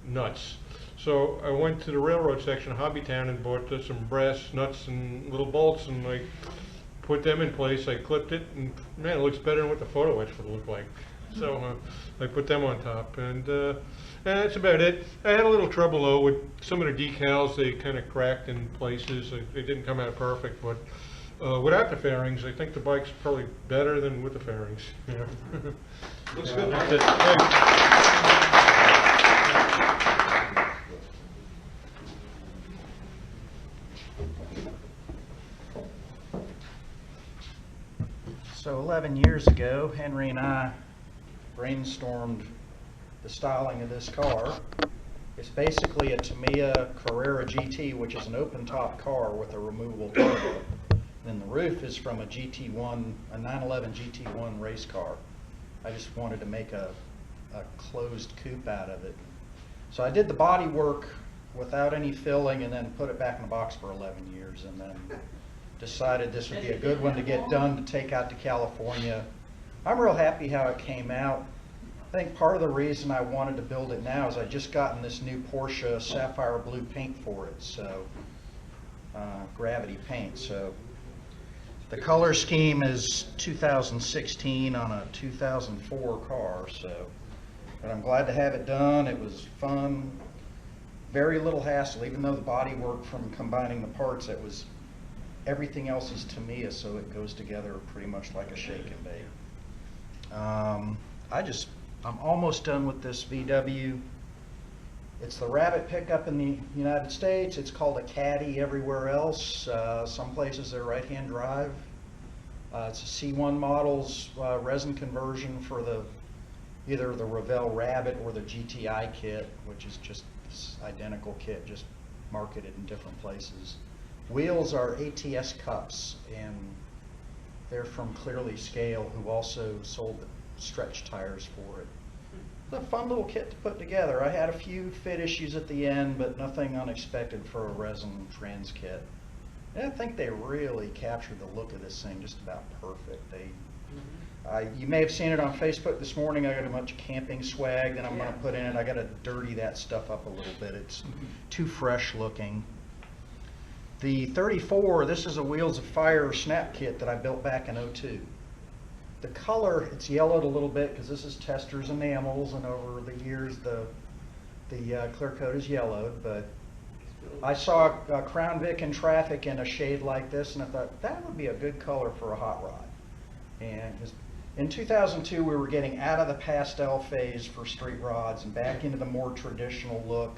nuts. So I went to the railroad section of Hobbytown and bought some brass nuts and little bolts, and I put them in place. I clipped it, and man, it looks better than what the photo etch would look like. So I put them on top, and that's about it. I had a little trouble though with some of the decals. They kind of cracked in places. They didn't come out perfect, but without the fairings, I think the bike's probably better than with the fairings. Yeah. Looks good. That's it. Thanks. So 11 years ago, Henry and I brainstormed the styling of this car. It's basically a Tamiya Carrera GT, which is an open-top car with a removable turbo. Then the roof is from a GT1, a 911 GT1 race car. I just wanted to make a closed coupe out of it. So I did the body work without any filling and then put it back in the box for 11 years, and then decided this would be a good one to get done to take out to California. I'm real happy how it came out. I think part of the reason I wanted to build it now is I just gotten this new Porsche sapphire blue paint for it, so gravity paint. So the color scheme is 2016 on a 2004 car, so but I'm glad to have it done. It was fun, very little hassle, even though the body work from combining the parts, it was everything else is Tamiya, so it goes together pretty much like a shake and bake. I'm almost done with this VW. It's the Rabbit pickup in the United States. It's called a Caddy everywhere else. Some places they're right-hand drive. It's a C1 model's resin conversion for either the Revell Rabbit or the GTI kit, which is just this identical kit, just marketed in different places. Wheels are ATS cups, and they're from Clearly Scale, who also sold the stretch tires for it. It's a fun little kit to put together. I had a few fit issues at the end, but nothing unexpected for a resin trans kit. And I think they really captured the look of this thing just about perfect. You may have seen it on Facebook this morning. I got a bunch of camping swag that I'm going to put in it. I got to dirty that stuff up a little bit. It's too fresh looking. The 34, this is a Wheels of Fire snap kit that I built back in '02. The color, it's yellowed a little bit because this is Tester's enamels, and over the years the clear coat is yellowed, but I saw a Crown Vic in traffic in a shade like this, and I thought that would be a good color for a hot rod. And in 2002, we were getting out of the pastel phase for street rods and back into the more traditional look.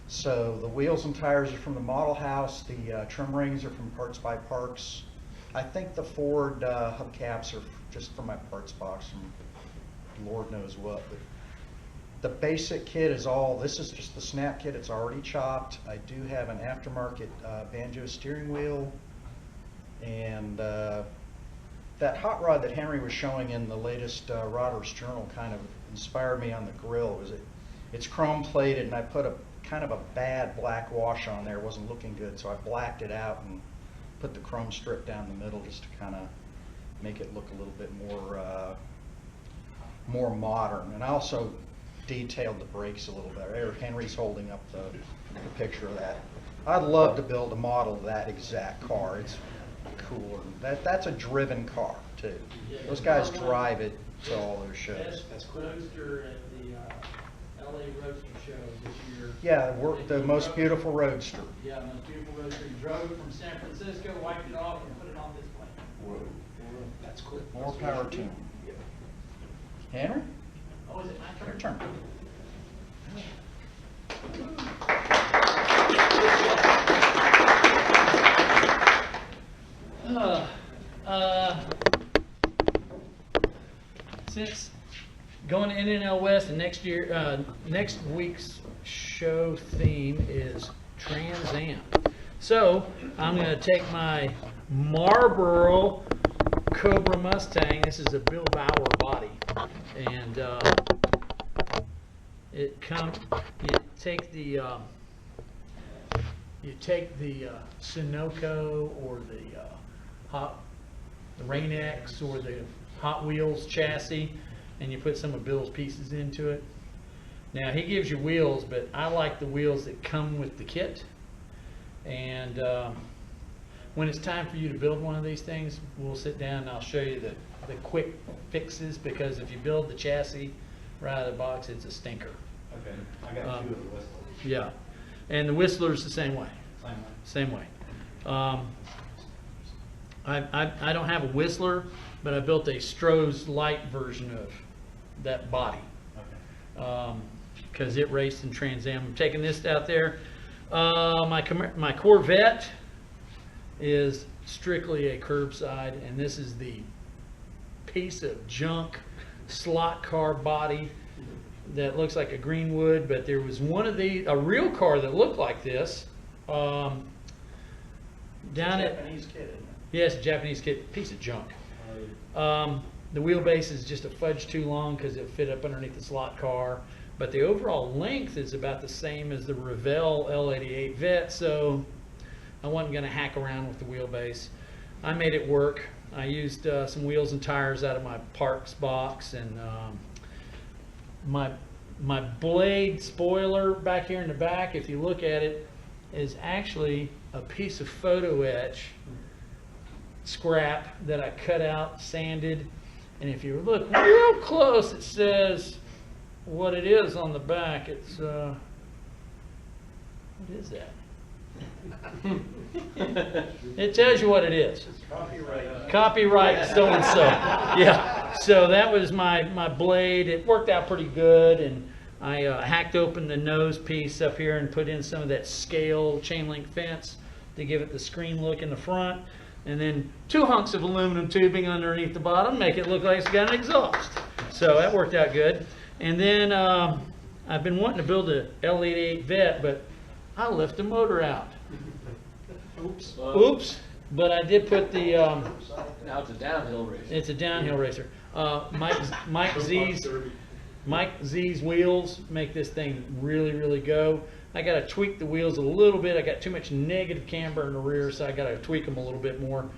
So the wheels and tires are from the model house. The trim rings are from Parts by Parks. I think the Ford hubcaps are just from my parts box from Lord knows what. But the basic kit is all, this is just the snap kit. It's already chopped. I do have an aftermarket banjo steering wheel. And that hot rod that Henry was showing in the latest Rodder's Journal kind of inspired me on the grill. It's chrome plated, and I put a kind of a bad black wash on there. It wasn't looking good, so I blacked it out and put the chrome strip down the middle just to kind of make it look a little bit more modern. And I also detailed the brakes a little better. Henry's holding up the picture of that. I'd love to build a model of that exact car. It's cooler. That's a driven car too. Those guys drive it to all their shows. That's Roadster at the LA Roadster show this year. Yeah, the most beautiful Roadster. Yeah, the most beautiful Roadster. He drove it from San Francisco, wiped it off, and put it on display. Whoa. That's cool. More power to him. Henry? Oh, is it my turn? Your turn. Since going to NNL West, and next week's show theme is Trans Am. So I'm going to take my Marlboro Cobra Mustang. This is a Bill Bauer body, and you take the Sunoco or the Rain-X or the Hot Wheels chassis, and you put some of Bill's pieces into it. Now he gives you wheels, but I like the wheels that come with the kit. And when it's time for you to build one of these things, we'll sit down and I'll show you the quick fixes, because if you build the chassis right out of the box, it's a stinker. Okay, I got 2 of the Whistlers. Yeah, and the Whistler's the same way. Same way. Same way. I don't have a Whistler, but I built a Stroh's light version of that body. Okay. Because it raced in Trans Am. I'm taking this out there. My Corvette is strictly a curbside, and this is the piece of junk slot car body that looks like a Greenwood, but there was one of these, a real car that looked like this, down at, Japanese kid, isn't it? yes, a Japanese kit, piece of junk. The wheelbase is just a fudge too long because it fit up underneath the slot car, but the overall length is about the same as the Revell L88 Vet, so I wasn't going to hack around with the wheelbase. I made it work. I used some wheels and tires out of my Parks box, and my blade spoiler back here in the back, if you look at it, is actually a piece of photo etch scrap that I cut out, sanded, and if you look real close, it says what it is on the back. It's what is that? It tells you what it is. Copyright so and so. Yeah. So that was my blade. It worked out pretty good, and I hacked open the nose piece up here and put in some of that scale chain link fence to give it the screen look in the front, and then 2 hunks of aluminum tubing underneath the bottom, make it look like it's got an exhaust. So that worked out good. And then I've been wanting to build a L88 Vet, but I left the motor out. Oops. Oops. But I did put the, Now it's a downhill race. it's a downhill racer. Mike Z's wheels make this thing really, really go. I got to tweak the wheels a little bit. I got too much negative camber in the rear, so I got to tweak them a little bit more.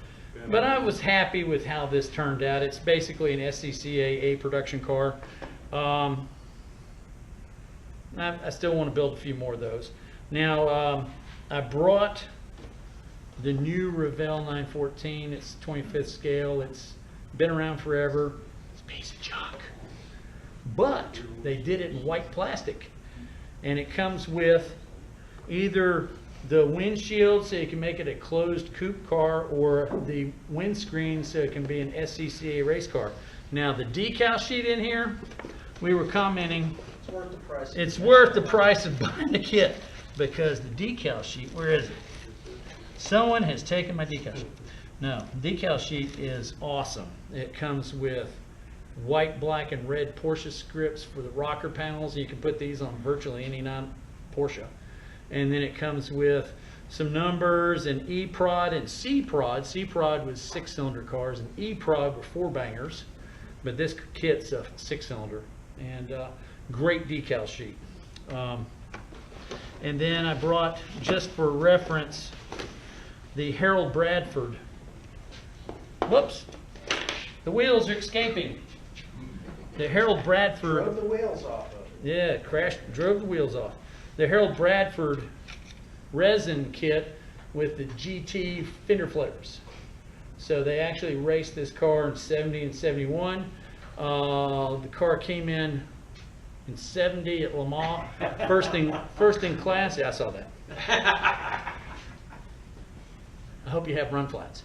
But I was happy with how this turned out. It's basically an SCCA A production car. I still want to build a few more of those. Now, I brought the new Revell 914. It's 25th scale. It's been around forever. It's a piece of junk. But they did it in white plastic. And it comes with either the windshield so you can make it a closed coupe car, or the windscreen so it can be an SCCA race car. Now the decal sheet in here, we were commenting, It's worth the price. it's worth the price of buying the kit, because the decal sheet, where is it? Someone has taken my decal sheet. No, the decal sheet is awesome. It comes with white, black, and red Porsche scripts for the rocker panels. You can put these on virtually any non-Porsche. And then it comes with some numbers and E-Prod and C-Prod. C-Prod was 6-cylinder cars, and E-Prod were 4-bangers. But this kit's a 6-cylinder. And great decal sheet. And then I brought, just for reference, the Harold Bradford. Whoops, the wheels are escaping. The Harold Bradford. Drove the wheels off of it. Yeah, crashed, drove the wheels off. The Harold Bradford resin kit with the GT fender flares. So they actually raced this car in 70 and 71. The car came in 70 at Le Mans, first in class. Yeah, I saw that. I hope you have run flats.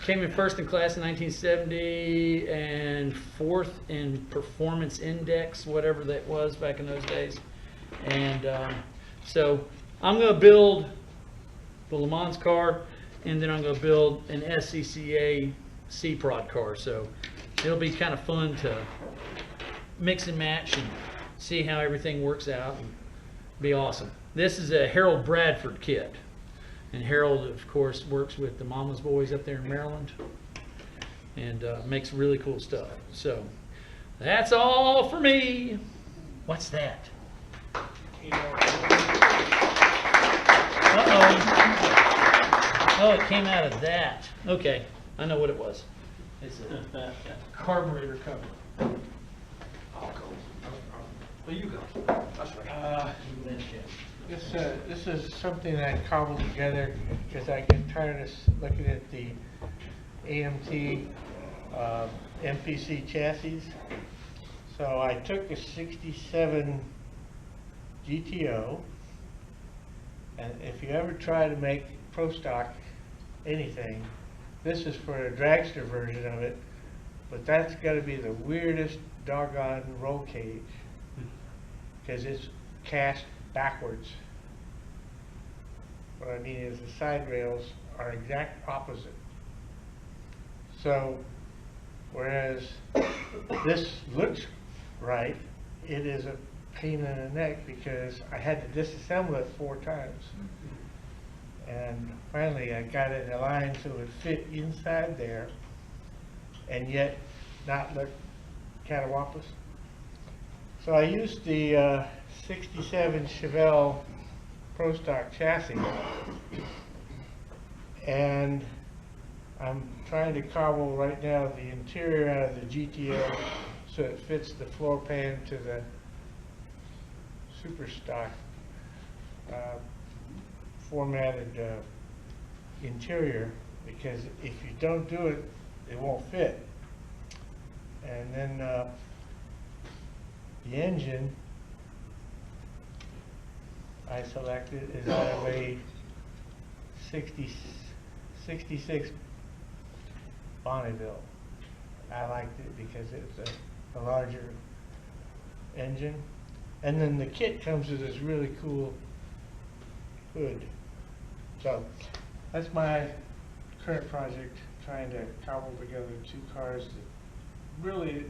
Came in first in class in 1970 and fourth in performance index, whatever that was back in those days. And so I'm going to build the Le Mans car, and then I'm going to build an SCCA C-Prod car. So it'll be kind of fun to mix and match and see how everything works out, and be awesome. This is a Harold Bradford kit. And Harold, of course, works with the Mama's Boys up there in Maryland, and makes really cool stuff. So that's all for me. What's that? Uh-oh. Oh, it came out of that. Okay, I know what it was. It's a carburetor cover. Well, you go. That's right. This is something I cobbled together because I get tired of looking at the AMT MPC chassis. So I took a 67 GTO, and if you ever try to make pro stock anything, this is for a dragster version of it, but that's got to be the weirdest doggone roll cage because it's cast backwards. What I mean is the side rails are exact opposite. So, whereas this looks right, it is a pain in the neck because I had to disassemble it 4 times. And finally I got it aligned so it would fit inside there and yet not look catawampus. So I used the 67 Chevelle Pro Stock chassis, and I'm trying to cobble right now the interior out of the GTO so it fits the floor pan to the Super Stock formatted interior, because if you don't do it, it won't fit. And then the engine I selected is out of a 66 Bonneville. I liked it because it's a larger engine. And then the kit comes with this really cool hood. So that's my current project, trying to cobble together 2 cars that really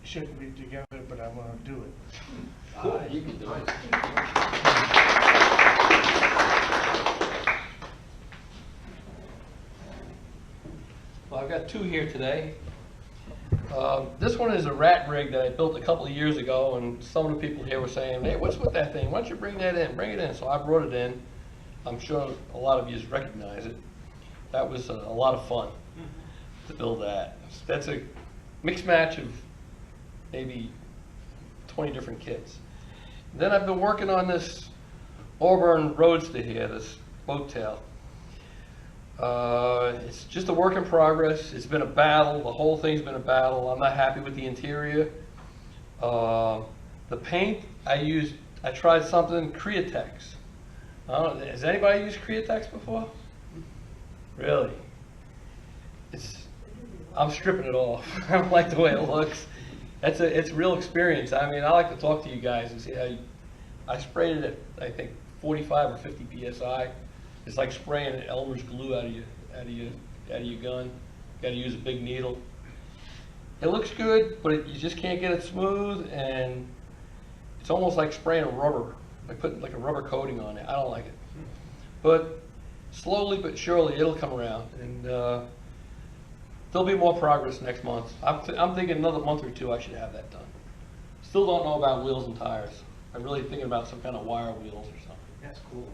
shouldn't be together, but I'm going to do it. Cool. You can do it. Well, I've got 2 here today. This one is a rat rig that I built a couple of years ago, and some of the people here were saying, hey, what's with that thing? Why don't you bring that in? Bring it in. So I brought it in. I'm sure a lot of you recognize it. That was a lot of fun to build that. That's a mixed match of maybe 20 different kits. Then I've been working on this Auburn Roadster here, this boat tail. It's just a work in progress. It's been a battle. The whole thing's been a battle. I'm not happy with the interior. The paint I tried something Createx. Has anybody used Createx before? Really? I'm stripping it off. I don't like the way it looks. It's a real experience. I mean, I like to talk to you guys and see how I sprayed it at, I think, 45 or 50 psi. It's like spraying Elmer's glue out of your gun. Got to use a big needle. It looks good, but you just can't get it smooth, and it's almost like spraying a rubber, like putting like a rubber coating on it. I don't like it. But slowly but surely, it'll come around, and there'll be more progress next month. I'm thinking another month or 2 I should have that done. Still don't know about wheels and tires. I'm really thinking about some kind of wire wheels or something. That's cool.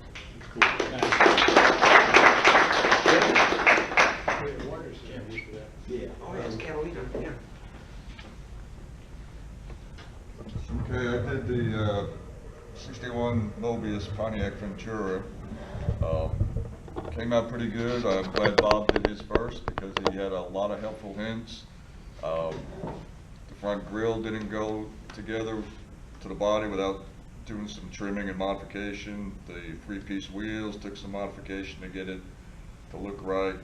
Yeah. Oh, yeah, it's Catalina. Yeah. Okay, I did the 61 Mobius Pontiac Ventura. Came out pretty good. I'm glad Bob did his first because he had a lot of helpful hints. The front grille didn't go together to the body without doing some trimming and modification. The 3-piece wheels took some modification to get it to look right.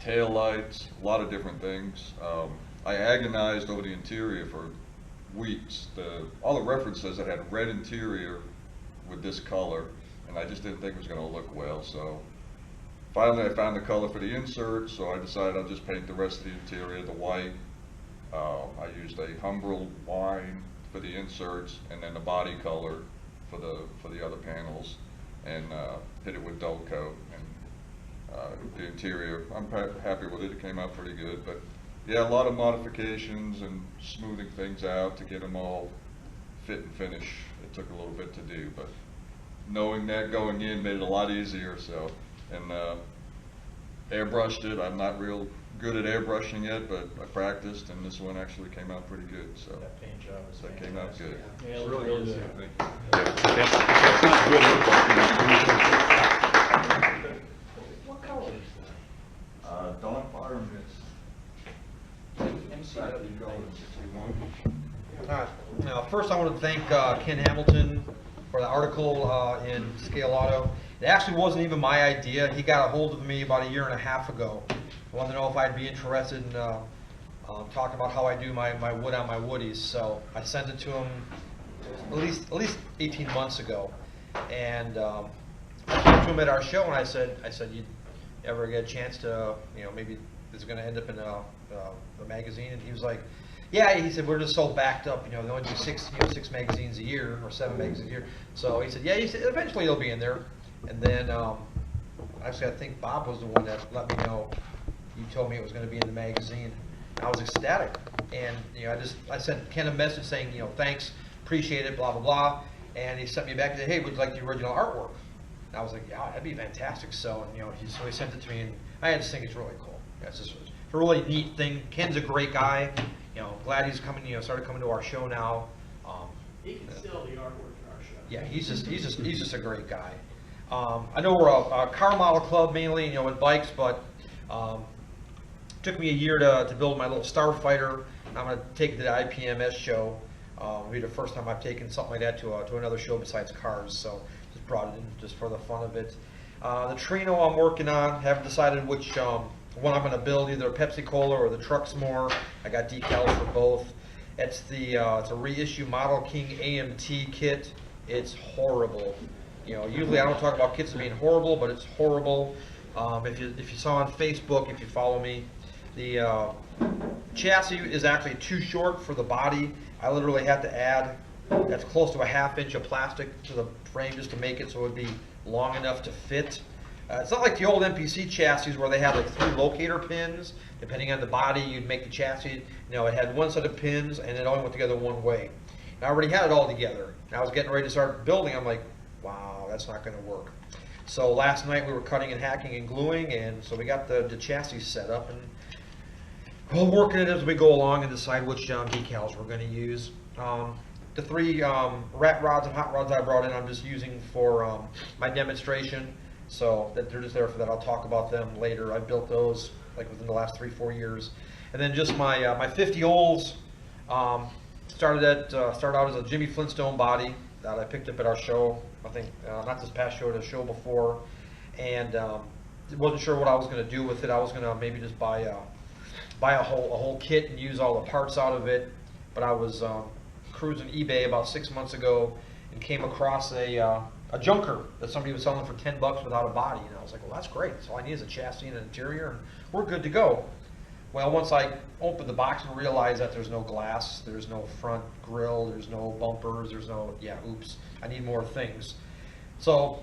Tail lights, a lot of different things. I agonized over the interior for weeks. All the references that had red interior with this color, and I just didn't think it was going to look well. So finally I found the color for the insert, so I decided I'll just paint the rest of the interior the white. I used a Humbrol wine for the inserts, and then the body color for the other panels, and hit it with dull coat. And the interior, I'm happy with it. It came out pretty good, but yeah, a lot of modifications and smoothing things out to get them all fit and finish. It took a little bit to do, but knowing that going in made it a lot easier. So, and airbrushed it. I'm not real good at airbrushing yet, but I practiced, and this one actually came out pretty good. So That paint job is that came out good. Yeah, It it really looks is. real Yeah, good. thank you. What color is Dark fire mist. that? All right. Now, first I want to thank Ken Hamilton for the article in Scale Auto. It actually wasn't even my idea. He got a hold of me about 1.5 years ago. He wanted to know if I'd be interested in talking about how I do my wood on my woodies. So I sent it to him at least 18 months ago, and I talked to him at our show, and I said, you ever get a chance to, maybe this is going to end up in a magazine? And he was like, yeah. He said, we're just so backed up, they only do six magazines a year or 7 magazines a year. So he said, yeah. He said, eventually it'll be in there. And then actually, I think Bob was the one that let me know. He told me it was going to be in the magazine. I was ecstatic, and I sent Ken a message saying, thanks, appreciate it, blah blah blah. And he sent me back and said, hey, would you like the original artwork? And I was like, yeah, that'd be fantastic. So he sent it to me, and I just think it's really cool. It's just a really neat thing. Ken's a great guy. Glad he's coming. Started coming to our show now. He can sell the artwork in our show. Yeah, he's just a great guy. I know we're a car model club mainly, with bikes, but took me 1 year to build my little Starfighter. I'm going to take it to the IPMS show. It'll be the first time I've taken something like that to another show besides cars, so just brought it in just for the fun of it. The Trino I'm working on, haven't decided which one I'm going to build, either a Pepsi Cola or the Truxmore. I got decals for both. It's a reissue Model King AMT kit. It's horrible. Usually I don't talk about kits being horrible, but it's horrible. If you saw on Facebook, if you follow me, the chassis is actually too short for the body. I literally had to add, that's close to a 1/2 inch of plastic to the frame just to make it so it would be long enough to fit. It's not like the old MPC chassis where they had like 3 locator pins. Depending on the body, you'd make the chassis. It had 1 set of pins and it only went together one way. And I already had it all together. And I was getting ready to start building. I'm like, wow, that's not going to work. So last night we were cutting and hacking and gluing, and so we got the chassis set up, and we'll work it as we go along and decide which decals we're going to use. The 3 rat rods and hot rods I brought in, I'm just using for my demonstration, so that they're just there for that. I'll talk about them later. I built those like within the last 3-4 years, and then just my 50 Ols started out as a Jimmy Flintstone body that I picked up at our show. I think not this past show, the show before, and wasn't sure what I was going to do with it. I was going to maybe just buy a whole kit and use all the parts out of it. But I was cruising eBay about 6 months ago and came across a junker that somebody was selling for $10 without a body, and I was like, well, that's great. So all I need is a chassis and an interior, and we're good to go. Well, once I opened the box and realized that there's no glass, there's no front grille, there's no bumpers, there's no, oops, I need more things. So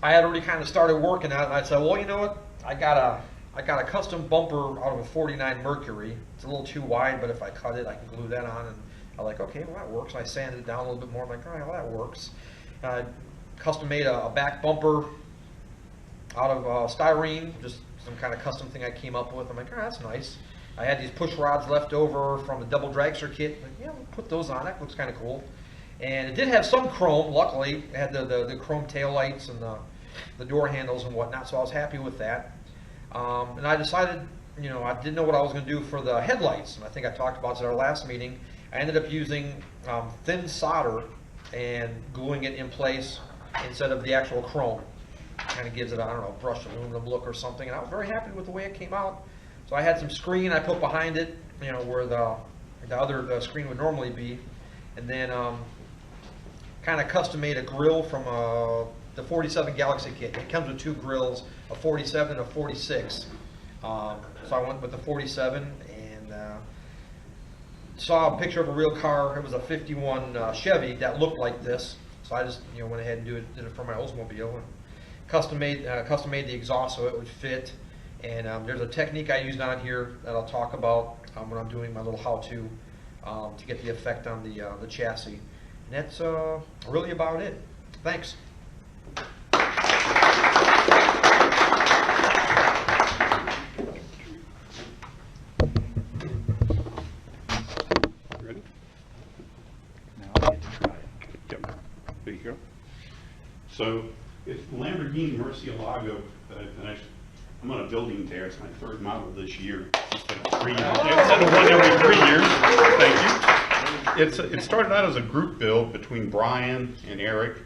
I had already kind of started working on it, and I said, well, you know what, I got a custom bumper out of a 49 Mercury. It's a little too wide, but if I cut it, I can glue that on. And I'm like, okay, well, that works. I sanded it down a little bit more. I'm like, all right, well, that works. I custom made a back bumper out of styrene, just some kind of custom thing I came up with. I'm like, oh, that's nice. I had these push rods left over from the double dragster kit. I'm like, yeah, we'll put those on. That looks kind of cool. And it did have some chrome, luckily. It had the chrome taillights and the door handles and whatnot, so I was happy with that. And I decided, I didn't know what I was going to do for the headlights. And I think I talked about it at our last meeting. I ended up using thin solder and gluing it in place instead of the actual chrome. Kind of gives it, I don't know, brushed aluminum look or something. And I was very happy with the way it came out. So I had some screen I put behind it, where the other screen would normally be. And then kind of custom made a grill from the 47 Galaxy kit. It comes with 2 grills, a 47 and a 46. So I went with the 47 and saw a picture of a real car. It was a 51 Chevy that looked like this. So I just went ahead and did it for my Oldsmobile and custom made the exhaust so it would fit. And there's a technique I used on here that I'll talk about when I'm doing my little how-to to get the effect on the chassis. And that's really about it. Thanks. So it's Lamborghini Murcielago. I'm on a building there. It's my third model this year. Instead of one every 3 years. Thank you. It started out as a group build between Brian and Eric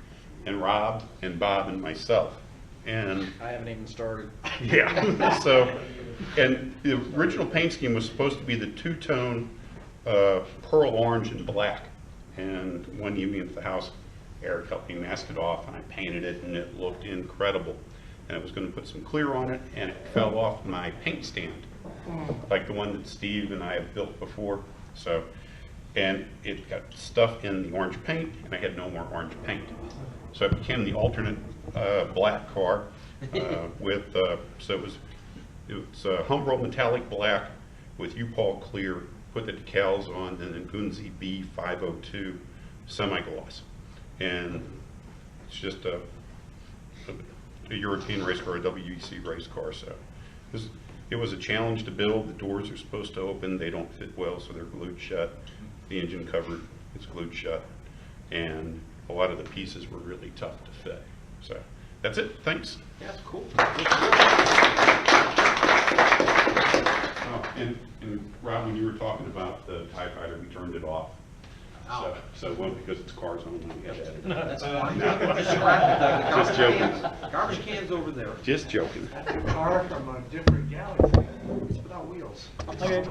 and Rob and Bob and myself. And I haven't even started. yeah, so, and the original paint scheme was supposed to be the two-tone pearl orange and black. And one evening at the house, Eric helped me mask it off, and I painted it, and it looked incredible. And I was going to put some clear on it, and it fell off my paint stand, like the one that Steve and I have built before. So, and it got stuffed in the orange paint, and I had no more orange paint. So it became the alternate black car with, so it's Humbrol metallic black with U-Paul clear, put the decals on, and then Gunzi B502 semi-gloss. And it's just a European race car, a WEC race car. So it was a challenge to build. The doors are supposed to open. They don't fit well, so they're glued shut. The engine cover is glued shut. And a lot of the pieces were really tough to fit. So that's it. Thanks. Yeah, that's cool. Oh, and Rob, when you were talking about the TIE Fighter, we turned it off. So well, because it's cars only, we had that. That's fine. Just scrap it. Just joking. Garbage cans over there. Just joking. Car from a different galaxy. It's without wheels. Okay.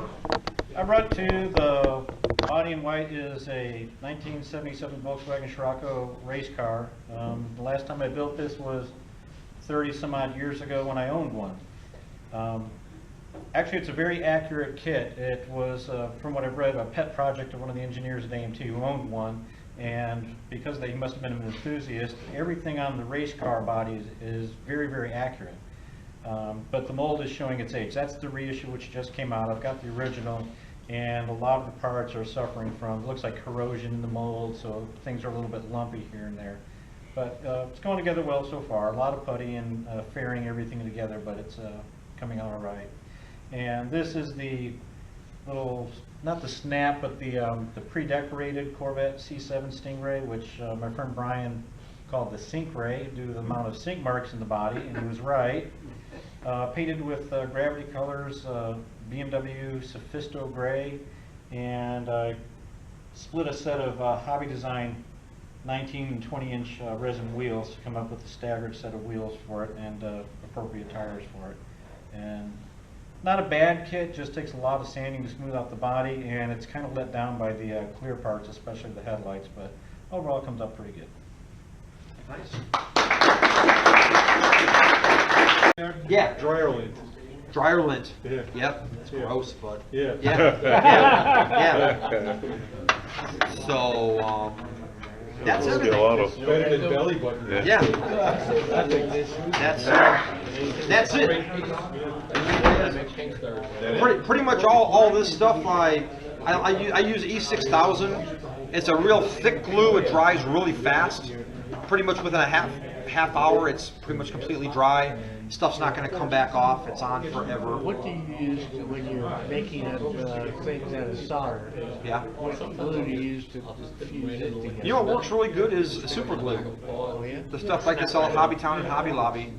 I brought to the body in white is a 1977 Volkswagen Scirocco race car. The last time I built this was 30 some odd years ago when I owned one. Actually, it's a very accurate kit. It was, from what I've read, a pet project of one of the engineers at AMT who owned one, and because he must have been an enthusiast, everything on the race car body is very, very accurate. But the mold is showing its age. That's the reissue which just came out. I've got the original, and a lot of the parts are suffering from, it looks like corrosion in the mold, so things are a little bit lumpy here and there. But it's going together well so far. A lot of putty and fairing everything together, but it's coming out all right. And this is the little, not the snap, but the pre-decorated Corvette C7 Stingray, which my friend Brian called the Sink Ray due to the amount of sink marks in the body, and he was right. Painted with gravity colors, BMW Sophisto Gray, and split a set of Hobby Design 19 and 20-inch resin wheels to come up with a staggered set of wheels for it and appropriate tires for it. And not a bad kit, just takes a lot of sanding to smooth out the body, and it's kind of let down by the clear parts, especially the headlights, but overall it comes up pretty good. Nice. Yeah. Dryer lint. Dryer lint. Yeah. Yep. It's gross, but. Yeah. Yeah. Yeah. Yeah. So, that's everything. It's better than belly button. Yeah. That's it. Pretty much all this stuff I use E6000. It's a real thick glue. It dries really fast. Pretty much within a half hour, it's pretty much completely dry. Stuff's not going to come back off. It's on forever. What do you use when you're making things out of solder? Yeah. What glue do you use to fuse it together? You know what works really good is super glue. Oh, yeah? The stuff like they sell at Hobby Town and Hobby Lobby.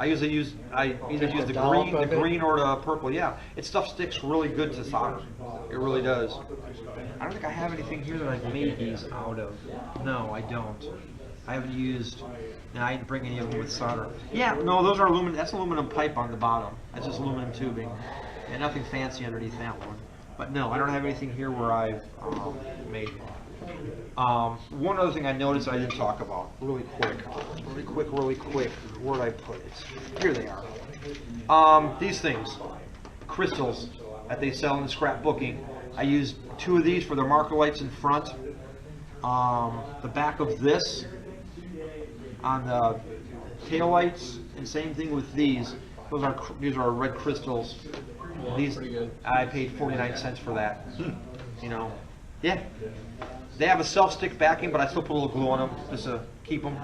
I either use the green or the purple. Yeah, stuff sticks really good to solder. It really does. I don't think I have anything here that I've made these out of. No, I don't. I haven't used. No, I didn't bring any of them with solder. Yeah, no, those are aluminum. That's aluminum pipe on the bottom. That's just aluminum tubing, and nothing fancy underneath that one. But no, I don't have anything here where I've made. One other thing I noticed I didn't talk about, really quick. Where'd I put it? Here they are. These things, crystals that they sell in the scrapbooking. I used 2 of these for the marker lights in front. The back of this on the tail lights, and same thing with these. These are red crystals. These I paid 49 cents for that. You know, yeah. They have a self-stick backing, but I still put a little glue on them just to keep them.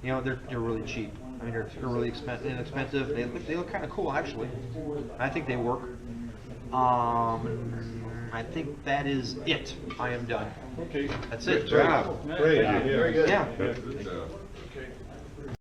You know, they're really cheap. I mean, they're really inexpensive. They look kind of cool actually. I think they work. I think that is it. I am done. Okay. That's it. Good job. Great. Yeah. Yeah. Good job.